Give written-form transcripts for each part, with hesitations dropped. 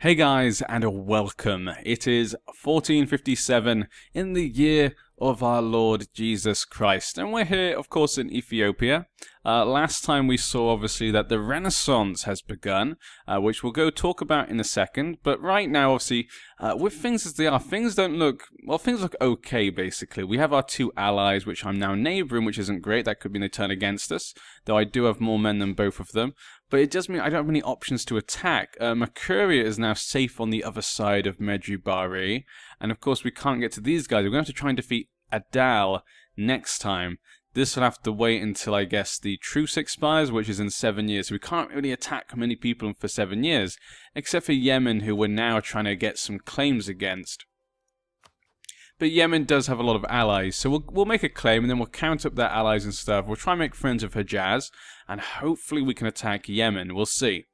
Hey guys, and a welcome. It is 1457 in the year of our Lord Jesus Christ, and we're here, of course, in Ethiopia. Last time we saw, obviously, that the Renaissance has begun, which we'll go talk about in a second, but right now, obviously, with things as they are, things look okay, basically. We have our two allies, which I'm now neighbouring, which isn't great. That could mean they turn against us, though I do have more men than both of them. But it does mean I don't have any options to attack. Mercuria is now safe on the other side of Medjugorje, and of course we can't get to these guys. We're going to have to try and defeat Adal next time. This will have to wait until, I guess, the truce expires, which is in 7 years. So we can't really attack many people for 7 years, except for Yemen, who we're now trying to get some claims against. But Yemen does have a lot of allies, so we'll make a claim, and then we'll count up their allies and stuff. We'll try and make friends with Hejaz, and hopefully we can attack Yemen. We'll see.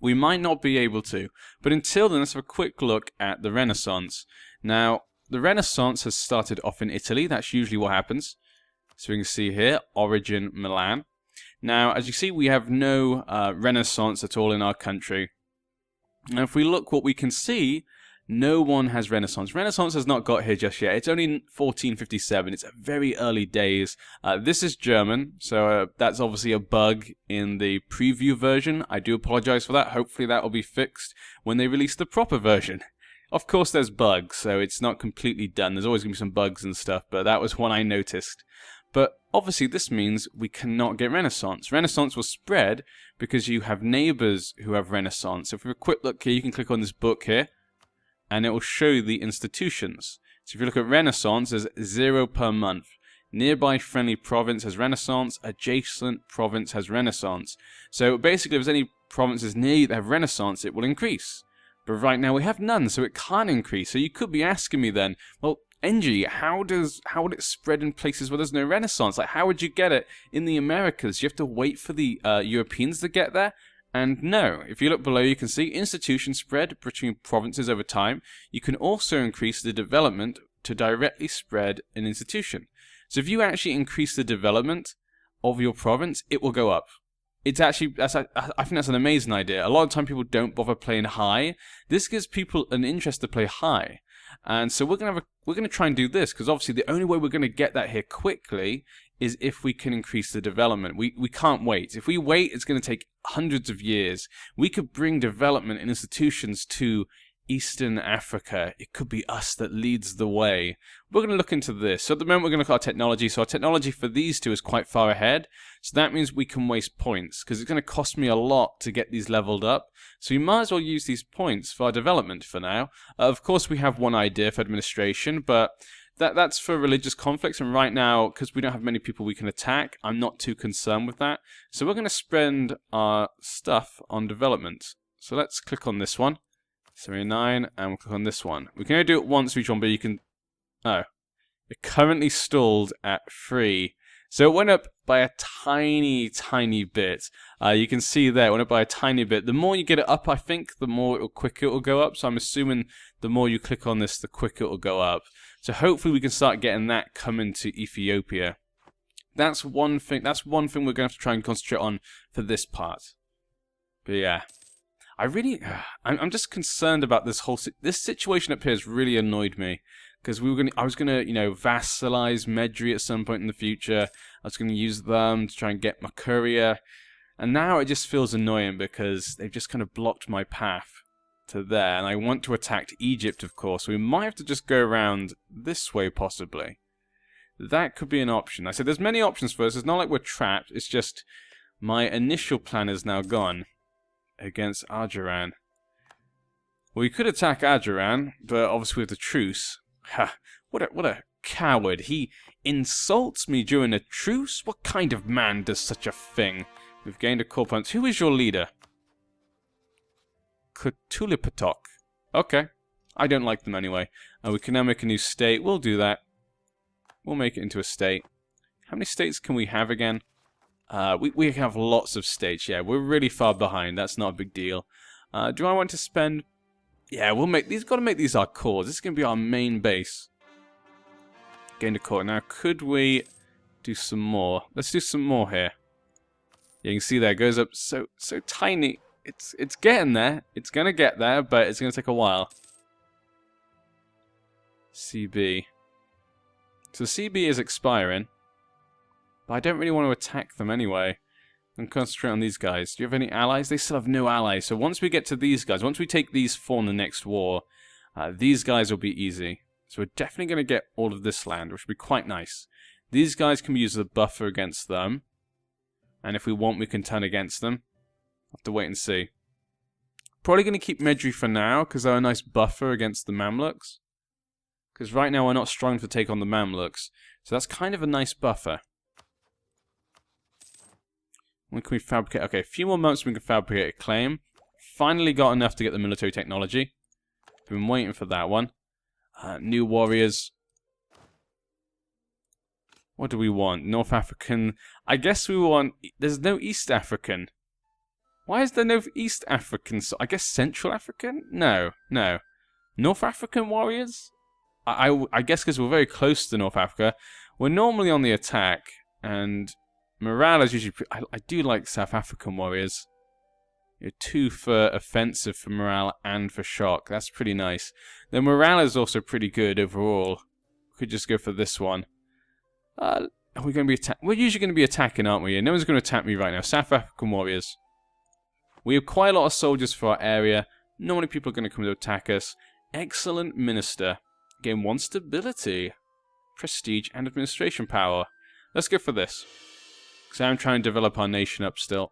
We might not be able to, but until then, let's have a quick look at the Renaissance. Now, the Renaissance has started off in Italy. That's usually what happens. So we can see here, origin Milan. Now, as you see, we have no Renaissance at all in our country. Now, if we look what we can see, no one has Renaissance. Renaissance has not got here just yet. It's only 1457. It's very early days. This is German, so that's obviously a bug in the preview version. I do apologize for that. Hopefully that will be fixed when they release the proper version. Of course there's bugs, so it's not completely done. There's always going to be some bugs and stuff, but that was one I noticed. But obviously this means we cannot get Renaissance. Renaissance will spread because you have neighbors who have Renaissance. So if we have a quick look here, you can click on this book here, and it will show you the institutions. So if you look at Renaissance, there's 0 per month. Nearby friendly province has Renaissance. Adjacent province has Renaissance. So basically, if there's any provinces near you that have Renaissance, it will increase. But right now we have none, so it can't increase. So you could be asking me then, well, NG, how would it spread in places where there's no Renaissance? Like, how would you get it in the Americas? You have to wait for the Europeans to get there? And no, if you look below, you can see institutions spread between provinces over time. You can also increase the development to directly spread an institution. So if you actually increase the development of your province, it will go up. It's actually, I think that's an amazing idea. A lot of time people don't bother playing high. This gives people an interest to play high. And so we're gonna try and do this, because obviously the only way we're gonna get that here quickly is if we can increase the development. We can't wait. If we wait, it's going to take hundreds of years. We could bring development and institutions to Eastern Africa. It could be us that leads the way. We're going to look into this. So at the moment, we're going to look at our technology. So our technology for these two is quite far ahead. So that means we can waste points, because it's going to cost me a lot to get these leveled up. So we might as well use these points for our development for now. Of course, we have one idea for administration, but that's for religious conflicts, and right now, because we don't have many people we can attack, I'm not too concerned with that. So we're going to spend our stuff on development. So let's click on this one, 79, and we'll click on this one. We can only do it once for each one, but you can... Oh. It currently stalled at 3. So it went up by a tiny, tiny bit. You can see there, it went up by a tiny bit. The more you get it up, I think, the quicker it will go up. So I'm assuming the more you click on this, the quicker it will go up. So hopefully we can start getting that coming to Ethiopia. That's one thing we're going to have to try and concentrate on for this part. But yeah, I'm just concerned about this this situation up here has really annoyed me. Because I was gonna, vassalize Medjugorje at some point in the future. I was gonna use them to try and get Mercuria, and now it just feels annoying because they've just kind of blocked my path to there. And I want to attack Egypt, of course. So we might have to just go around this way, possibly. That could be an option. I said there's many options for us. It's not like we're trapped. It's just my initial plan is now gone against Argeran. We could attack Argeran, but obviously with the truce. Ha! What a coward! He insults me during a truce? What kind of man does such a thing? We've gained a core point. Who is your leader? Kutulipatok. Okay. I don't like them anyway. We can now make a new state. We'll do that. We'll make it into a state. How many states can we have again? We have lots of states, yeah. We're really far behind. That's not a big deal. Do I want to spend... Yeah, we'll make these. Got to make these our cores. This is going to be our main base. Gain a core. Now, could we do some more? Let's do some more here. Yeah, you can see there it goes up so tiny. It's getting there. It's going to get there, but it's going to take a while. CB. So CB is expiring. But I don't really want to attack them anyway. And concentrate on these guys. Do you have any allies? They still have no allies. So once we get to these guys, once we take these 4 in the next war, these guys will be easy. So we're definitely going to get all of this land, which will be quite nice. These guys can be used as a buffer against them. And if we want, we can turn against them. I'll have to wait and see. Probably going to keep Medjugorje for now, because they're a nice buffer against the Mamluks. Because right now we're not strong to take on the Mamluks. So that's kind of a nice buffer. When can we fabricate? Okay, a few more months we can fabricate a claim. Finally got enough to get the military technology. Been waiting for that one. New warriors. What do we want? North African. I guess we want... There's no East African. Why is there no East African? I guess Central African? No. North African warriors? I guess because we're very close to North Africa. We're normally on the attack. And morale is usually... I do like South African warriors. You're 2 for offensive for morale and for shock. That's pretty nice. The morale is also pretty good overall. We could just go for this one. Are we going to be We're usually going to be attacking, aren't we? And no one's going to attack me right now. South African warriors. We have quite a lot of soldiers for our area. Not many people are going to come to attack us. Excellent minister. Gain 1 stability, prestige, and administration power. Let's go for this. Because I'm trying to develop our nation up still.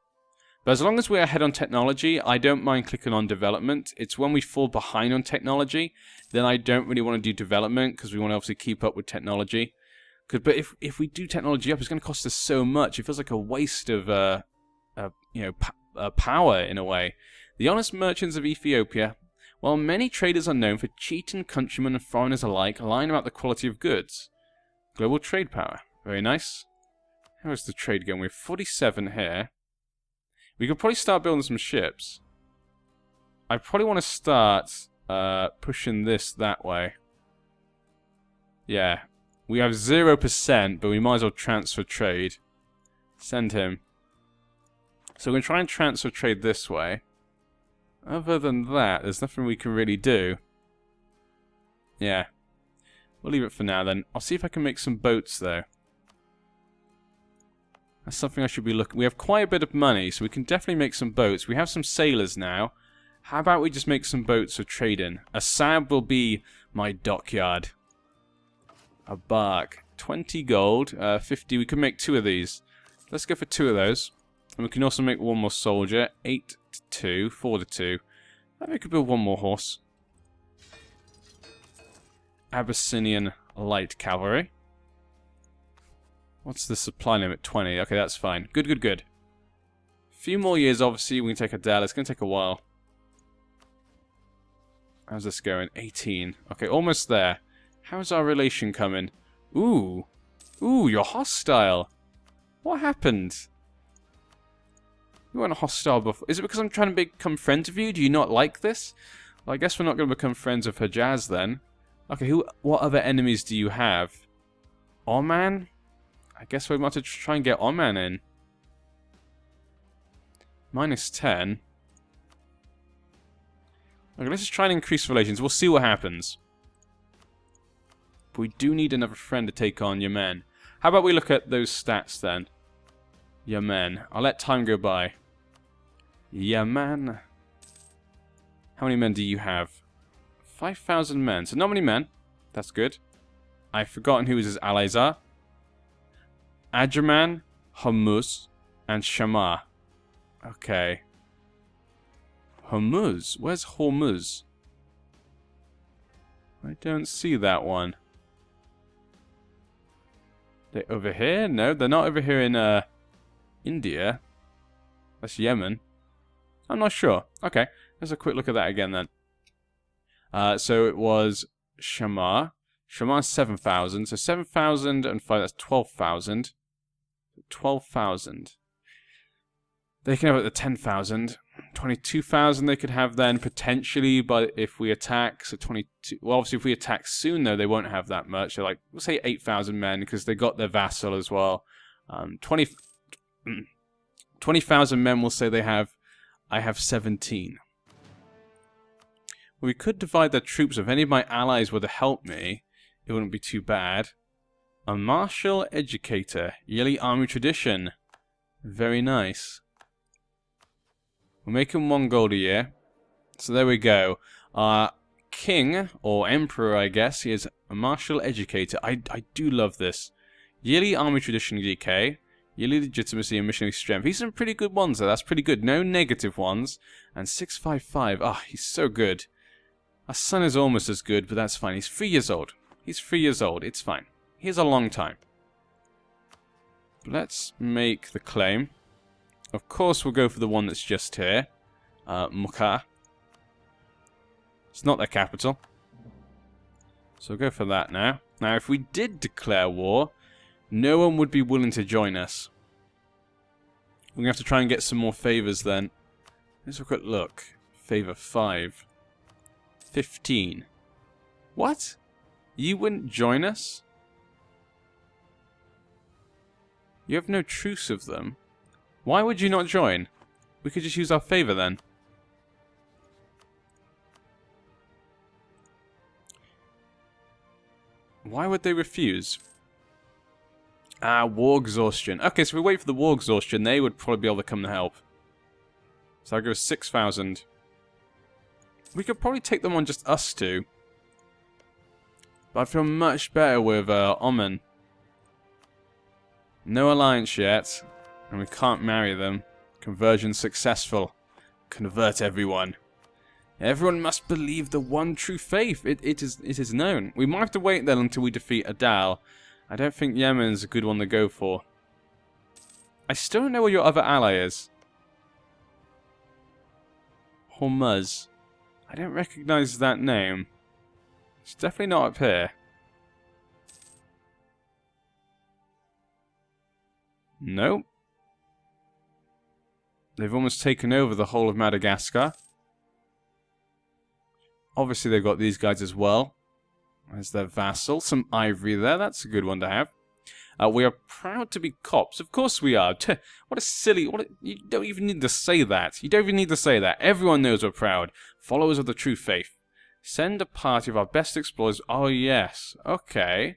But as long as we're ahead on technology, I don't mind clicking on development. It's when we fall behind on technology, then I don't really want to do development, because we want to obviously keep up with technology. But if we do technology up, it's going to cost us so much. It feels like a waste of power in a way. The honest merchants of Ethiopia. While many traders are known for cheating countrymen and foreigners alike, lying about the quality of goods. Global trade power. Very nice. How is the trade going? We have 47 here. We could probably start building some ships. I probably want to start pushing this that way. Yeah. We have 0%, but we might as well transfer trade. Send him. So we're going to try and transfer trade this way. Other than that, there's nothing we can really do. Yeah. We'll leave it for now then. I'll see if I can make some boats though. That's something I should be looking... We have quite a bit of money, so we can definitely make some boats. We have some sailors now. How about we just make some boats for trading? A sab will be my dockyard. A bark. 20 gold. 50. We can make 2 of these. Let's go for 2 of those. And we can also make 1 more soldier. 8 to 2. 4 to 2. Maybe we could build 1 more horse. Abyssinian light cavalry. What's the supply limit? 20. Okay, that's fine. Good. A few more years, obviously, we can take a dad. It's going to take a while. How's this going? 18. Okay, almost there. How's our relation coming? Ooh, you're hostile. What happened? You weren't hostile before. Is it because I'm trying to become friends with you? Do you not like this? Well, I guess we're not going to become friends with Hejaz then. Okay, what other enemies do you have? Oman? I guess we might have to try and get Oman in. -10. Okay, let's just try and increase relations. We'll see what happens. But we do need another friend to take on Yemen. How about we look at those stats then? Yemen. I'll let time go by. Yemen. How many men do you have? 5,000 men. So not many men. That's good. I've forgotten who his allies are. Adraman, Hormuz, and Shamar. Okay. Hormuz? Where's Hormuz? I don't see that one. They over here? No, they're not over here in India. That's Yemen. I'm not sure. Okay, let's have a quick look at that again then. So it was Shamar. Shamar's 7,000. So 7,005, that's 12,000. 12,000. They can have it at 10,000. 22,000 they could have then, potentially, but if we attack, so 22... Well, obviously, if we attack soon, though, they won't have that much. So, like, we'll say 8,000 men, because they got their vassal as well. 20,000 men we'll say they have. I have 17. We could divide their troops. If any of my allies were to help me, it wouldn't be too bad. A martial educator. Yearly army tradition. Very nice. We're making 1 gold a year. So there we go. Our king, or emperor I guess, he is a martial educator. I do love this. Yearly army tradition DK. Yearly legitimacy and missionary strength. He's some pretty good ones though. That's pretty good. No negative ones. And 655. Ah, he's so good. Our son is almost as good, but that's fine. He's 3 years old. He's 3 years old. It's fine. He has a long time. Let's make the claim. Of course, we'll go for the one that's just here. Mukha. It's not their capital. So we'll go for that now. Now, if we did declare war, no one would be willing to join us. We're going to have to try and get some more favors then. Let's have a quick look. Favor 5. 15. What? You wouldn't join us? You have no truce of them. Why would you not join? We could just use our favor then. Why would they refuse? Ah, war exhaustion. Okay, so if we wait for the war exhaustion, they would probably be able to come and help. So I'll go 6,000. We could probably take them on just us two. But I feel much better with Oman. No alliance yet. And we can't marry them. Conversion successful. Convert everyone. Everyone must believe the one true faith. It is known. We might have to wait then until we defeat Adal. I don't think Yemen's a good one to go for. I still don't know where your other ally is. Hormuz. I don't recognize that name. It's definitely not up here. Nope. They've almost taken over the whole of Madagascar. Obviously they've got these guys as well. There's their vassal. Some ivory there. That's a good one to have. We are proud to be Copts. Of course we are. What a silly... you don't even need to say that. You don't even need to say that. Everyone knows we're proud. Followers of the true faith. Send a party of our best explorers. Oh, yes. Okay.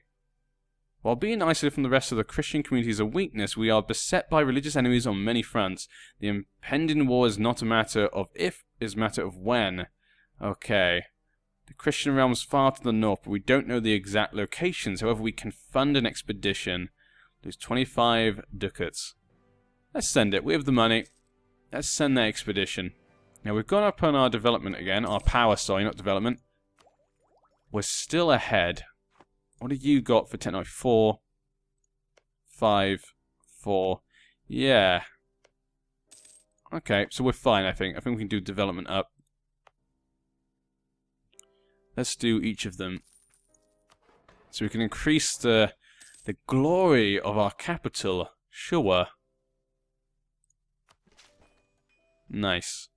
While being isolated from the rest of the Christian community is a weakness, we are beset by religious enemies on many fronts. The impending war is not a matter of if, it is a matter of when. Okay. The Christian realm is far to the north, but we don't know the exact locations. However, we can fund an expedition. Lose 25 ducats. Let's send it. We have the money. Let's send that expedition. Now, we've gone up on our development again. Our power, sorry, not development. We're still ahead. What have you got for technology? 4, 5, 4. Yeah. Okay, so we're fine, I think. I think we can do development up. Let's do each of them. So we can increase the glory of our capital. Sure. Nice.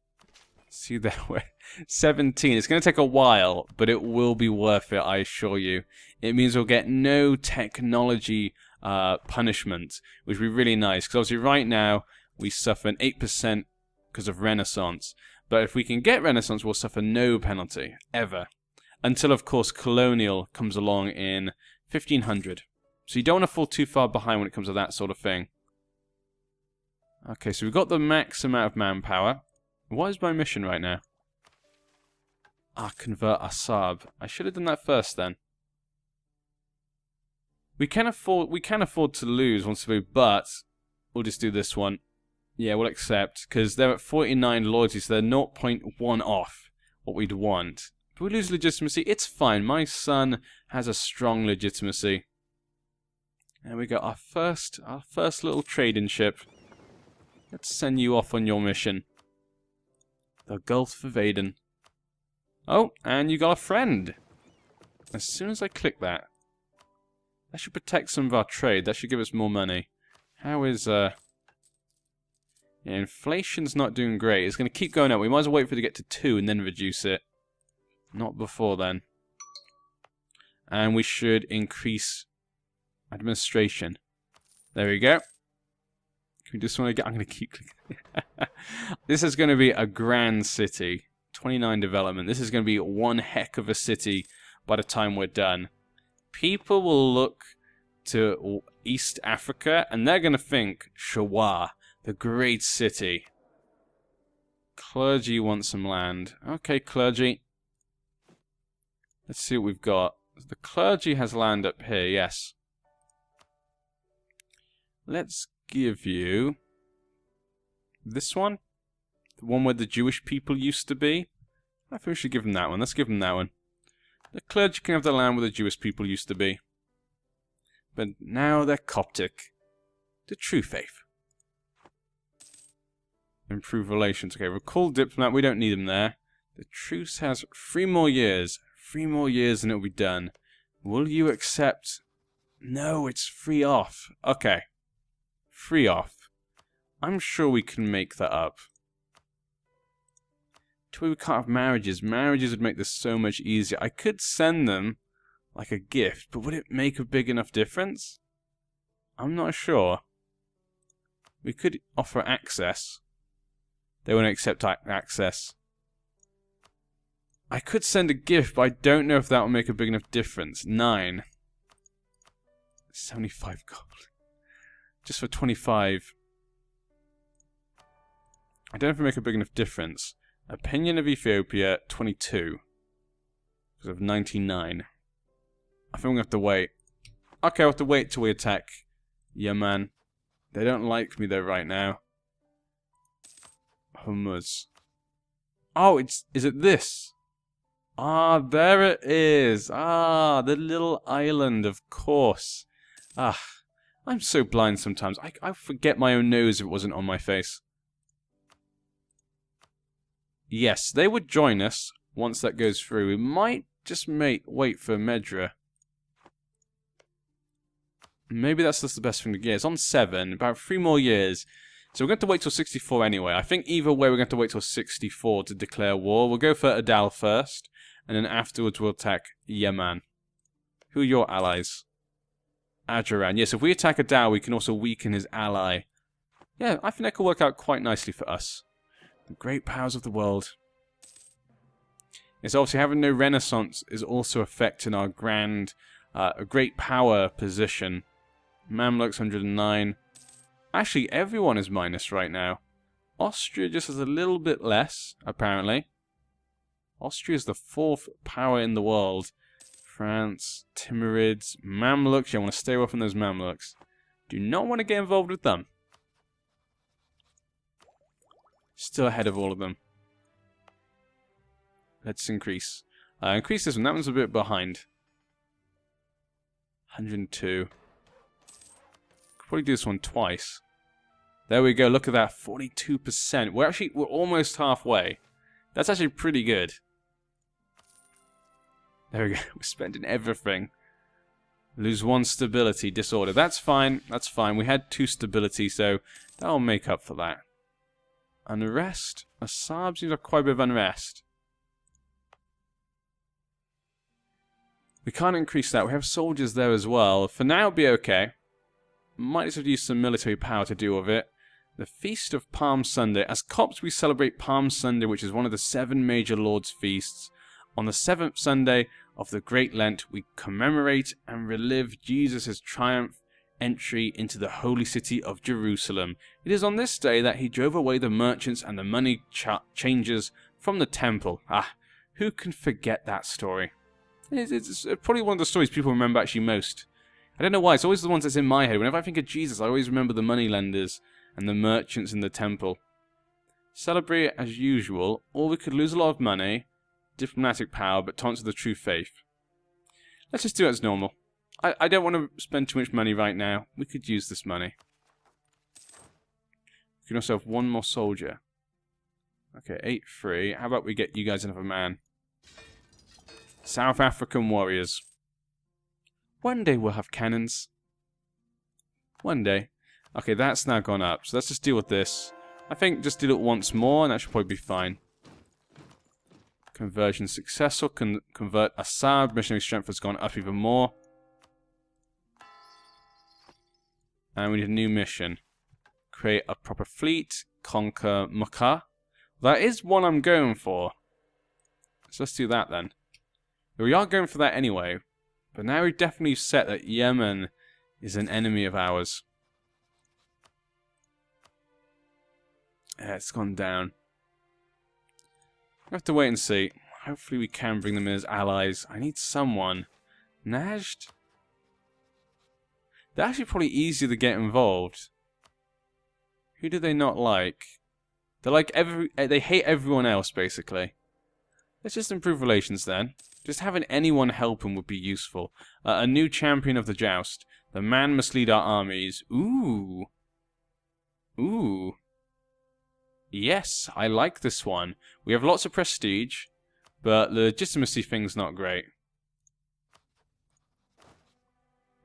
See that way. 17. It's going to take a while, but it will be worth it, I assure you. It means we'll get no technology punishment, which would be really nice. Because obviously right now, we suffer an 8% because of Renaissance. But if we can get Renaissance, we'll suffer no penalty, ever. Until, of course, Colonial comes along in 1500. So you don't want to fall too far behind when it comes to that sort of thing. Okay, so we've got the max amount of manpower. What is my mission right now? Ah, convert Assab. I should have done that first then. We can afford to lose once we, but we'll just do this one. Yeah, we'll accept, because they're at 49 loyalty, so they're 0.1 off what we'd want. If we lose legitimacy, it's fine. My son has a strong legitimacy. And we got our first little trading ship. Let's send you off on your mission. The Gulf of Aden. Oh, and you got a friend. As soon as I click that, that should protect some of our trade. That should give us more money. How is, yeah, inflation's not doing great. It's going to keep going up. We might as well wait for it to get to 2 and then reduce it. Not before then. And we should increase administration. There we go. Can we just want to get... I'm going to keep clicking. This is going to be a grand city. 29 development. This is going to be one heck of a city by the time we're done. People will look to East Africa and they're going to think, Shawa, the great city. Clergy want some land. Okay, clergy. Let's see what we've got. The clergy has land up here, yes. Let's give you this one. The one where the Jewish people used to be. I think we should give them that one. Let's give them that one. The clergy can have the land where the Jewish people used to be. But now they're Coptic. The true faith. Improve relations. Okay, recall diplomat. We don't need them there. The truce has 3 more years. 3 more years and it'll be done. Will you accept? No, it's free off. Okay. Free off. I'm sure we can make that up. We can't have marriages. Marriages would make this so much easier. I could send them like a gift, but would it make a big enough difference? I'm not sure. We could offer access. They won't accept access. I could send a gift, but I don't know if that will make a big enough difference. 9. 75 gold. Just for 25. I don't know if it will make a big enough difference. Opinion of Ethiopia, 22. Because of 99. I think we're going to have to wait. Okay, we'll have to wait till we attack. Yeah, man. They don't like me though right now. Hummus. Oh, is it this? Ah, there it is. Ah, the little island, of course. Ah, I'm so blind sometimes. I forget my own nose if it wasn't on my face. Yes, they would join us once that goes through. We might just wait for Medra. Maybe that's just the best thing to get. It's on 7, about 3 more years. So we're going to wait till 64 anyway. I think either way we're going to wait till 64 to declare war. We'll go for Adal first, and then afterwards we'll attack Yemen. Who are your allies? Adjaran. Yes, if we attack Adal, we can also weaken his ally. Yeah, I think that could work out quite nicely for us. The great powers of the world. It's obviously having no renaissance is also affecting our a great power position. Mamluks 109. Actually, everyone is minus right now. Austria just has a little bit less, apparently. Austria is the 4th power in the world. France, Timurids, Mamluks. You want to stay away from those Mamluks. Do not want to get involved with them. Still ahead of all of them. Let's increase. Increase this one. That one's a bit behind. 102. Could probably do this one twice. There we go. Look at that. 42%. We're almost halfway. That's actually pretty good. There we go. We're spending everything. Lose 1 stability. Disorder. That's fine. That's fine. We had 2 stability, so that'll make up for that. Unrest. Assad seems like quite a bit of unrest. We can't increase that. We have soldiers there as well. For now, it'll be okay. Might just have to use some military power to deal with it. The Feast of Palm Sunday. As Copts, we celebrate Palm Sunday, which is one of the 7 major Lord's feasts. On the 7th Sunday of the Great Lent, we commemorate and relive Jesus' triumph entry into the holy city of Jerusalem. It is on this day that he drove away the merchants and the money changers from the temple. Ah, who can forget that story? It's probably one of the stories people remember actually most. I don't know why, it's always the ones that's in my head. Whenever I think of Jesus, I always remember the moneylenders and the merchants in the temple. Celebrate as usual, or we could lose a lot of money, diplomatic power, but taunts the true faith. Let's just do it as normal. I don't want to spend too much money right now. We could use this money. We can also have 1 more soldier. Okay, 8-3. How about we get you guys another man? South African warriors. One day we'll have cannons. One day. Okay, that's now gone up. So let's just deal with this. I think just do it once more and that should probably be fine. Conversion successful. Convert Assad. Missionary strength has gone up even more. And we need a new mission. create a proper fleet, conquer Mecca. That is one I'm going for. So let's do that then. We are going for that anyway, but now we've definitely set that Yemen is an enemy of ours. Yeah, it's gone down. We have to wait and see. Hopefully we can bring them in as allies. I need someone. Najd? They're actually probably easier to get involved. Who do they not like? They like they hate everyone else, basically. Let's just improve relations then. Just having anyone help him would be useful. A new champion of the joust. The man must lead our armies. Ooh. Ooh. Yes, I like this one. We have lots of prestige, but the legitimacy thing's not great.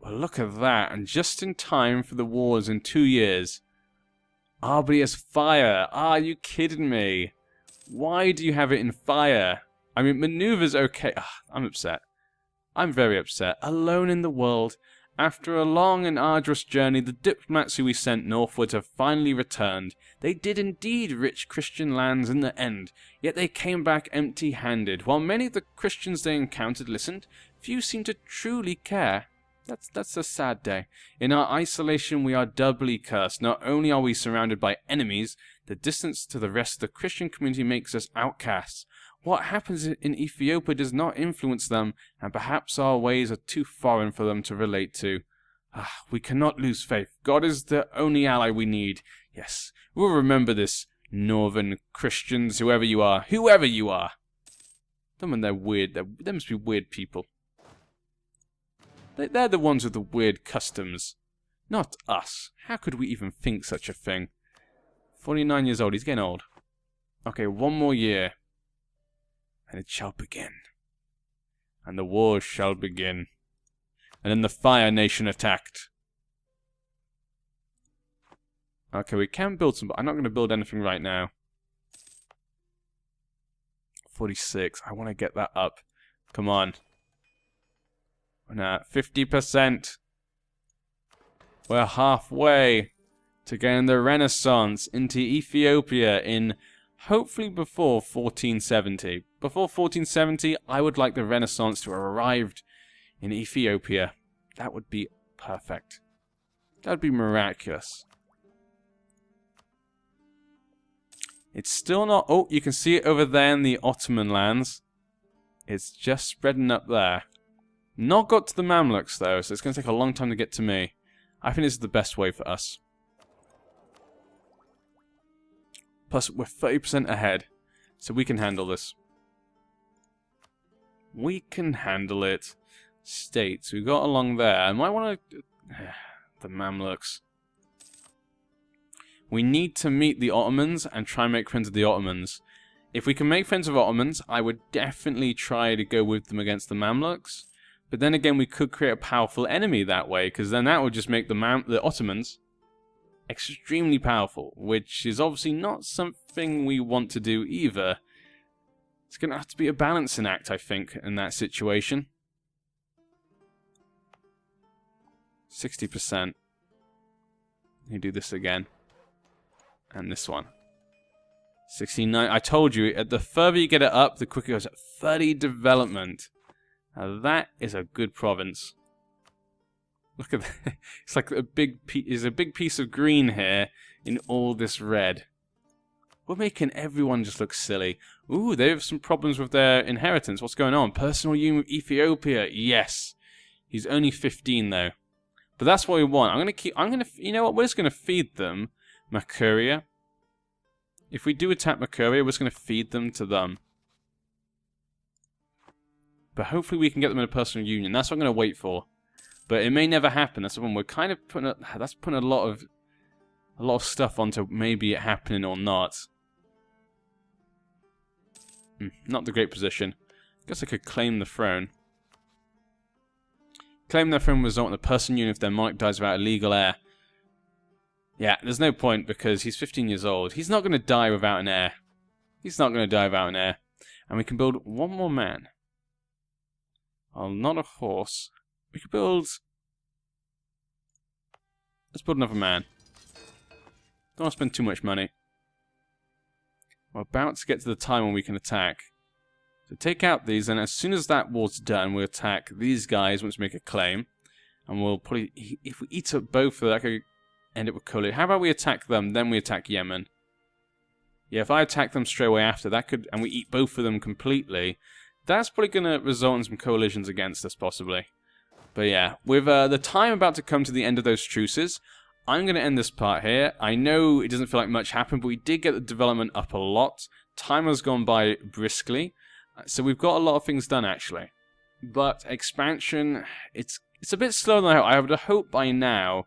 Well, look at that, and just in time for the wars in 2 years. Ah, but he has fire. Ah, are you kidding me? Why do you have it in fire? I mean, maneuver's okay. Ugh, I'm upset. I'm very upset. Alone in the world. After a long and arduous journey, the diplomats who we sent northward have finally returned. They did indeed reach Christian lands in the end, yet they came back empty-handed. While many of the Christians they encountered listened, few seemed to truly care. That's a sad day. In our isolation, we are doubly cursed. Not only are we surrounded by enemies, the distance to the rest of the Christian community makes us outcasts. What happens in Ethiopia does not influence them, and perhaps our ways are too foreign for them to relate to. We cannot lose faith. God is the only ally we need. Yes, we'll remember this, northern Christians, whoever you are. Whoever you are! Them and they're weird. They must be weird people. They're the ones with the weird customs. Not us. How could we even think such a thing? 49 years old. He's getting old. Okay, 1 more year. And it shall begin. And the wars shall begin. And then the Fire Nation attacked. Okay, we can build some, but I'm not going to build anything right now. 46. I want to get that up. Come on. We're now at 50%. We're halfway to getting the Renaissance into Ethiopia in hopefully before 1470. Before 1470, I would like the Renaissance to have arrived in Ethiopia. That would be perfect. That would be miraculous. It's still not... Oh, you can see it over there in the Ottoman lands. It's just spreading up there. Not got to the Mamluks, though, so it's going to take a long time to get to me. I think this is the best way for us. Plus, we're 30% ahead, so we can handle this. We can handle it. States, we got along there. I might want to... the Mamluks. We need to meet the Ottomans and try and make friends with the Ottomans. If we can make friends with Ottomans, I would definitely try to go with them against the Mamluks. But then again, we could create a powerful enemy that way, because then that would just make the Ottomans extremely powerful, which is obviously not something we want to do either. It's going to have to be a balancing act, I think, in that situation. 60%. You do this again. And this one. 69. I told you, the further you get it up, the quicker it goes up. 30 development. Now that is a good province. Look at that. It's like a big piece of green here in all this red. We're making everyone just look silly. Ooh, they have some problems with their inheritance. What's going on? Personal union with Ethiopia. Yes. He's only 15 though. But that's what we want. You know what? We're just going to feed them Mercuria. If we do attack Mercuria, we're just going to feed them to them. But hopefully we can get them in a personal union. That's what I'm going to wait for. But it may never happen. That's the one we're kind of putting. That's putting a lot of stuff onto maybe it happening or not. Not the great position. Guess I could claim the throne. Claim their throne result in a personal union if their monarch dies without a legal heir. Yeah, there's no point because he's 15 years old. He's not going to die without an heir. He's not going to die without an heir. And we can build one more man. Oh, not a horse. We could build... Let's build another man. Don't want to spend too much money. We're about to get to the time when we can attack. So take out these, and as soon as that war's done, we'll attack these guys once we make a claim. And we'll probably, if we eat up both of them, that could end up with coalition. How about we attack them, then we attack Yemen? Yeah, if I attack them straight away after, that could, and we eat both of them completely, that's probably going to result in some coalitions against us, possibly. But yeah, with the time about to come to the end of those truces, I'm going to end this part here. I know it doesn't feel like much happened, but we did get the development up a lot. Time has gone by briskly, so we've got a lot of things done, actually. But expansion, it's a bit slower than I would have hoped by now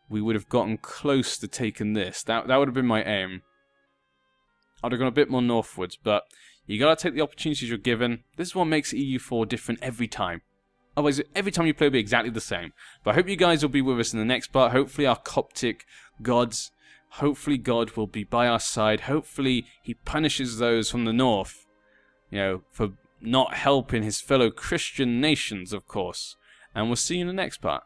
we would have gotten close to taking this. That would have been my aim. I'd have gone a bit more northwards, but you gotta take the opportunities you're given. This is what makes EU4 different every time. Otherwise, every time you play, it'll be exactly the same. But I hope you guys will be with us in the next part. Hopefully our Coptic gods, hopefully God will be by our side. Hopefully he punishes those from the north, you know, for not helping his fellow Christian nations, of course. And we'll see you in the next part.